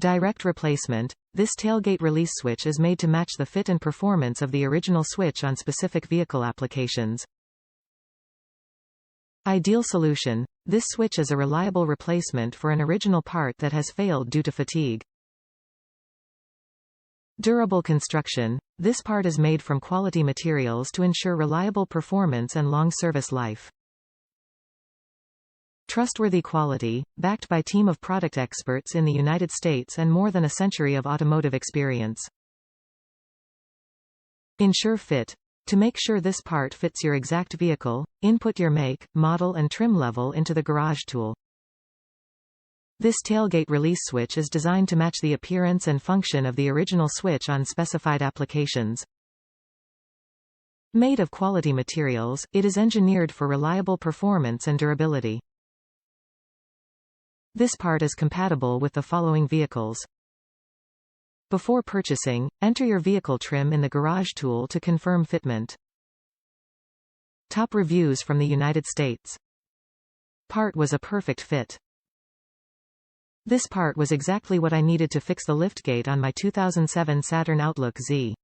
Direct replacement. This tailgate release switch is made to match the fit and performance of the original switch on specific vehicle applications. Ideal solution. This switch is a reliable replacement for an original part that has failed due to fatigue. Durable construction. This part is made from quality materials to ensure reliable performance and long service life. Trustworthy quality, backed by a team of product experts in the United States and more than a century of automotive experience. Ensure fit. To make sure this part fits your exact vehicle, input your make, model and trim level into the garage tool. This tailgate release switch is designed to match the appearance and function of the original switch on specified applications. Made of quality materials, it is engineered for reliable performance and durability. This part is compatible with the following vehicles. Before purchasing, enter your vehicle trim in the garage tool to confirm fitment. Top reviews from the United States. Part was a perfect fit. This part was exactly what I needed to fix the liftgate on my 2007 Saturn Outlook Z.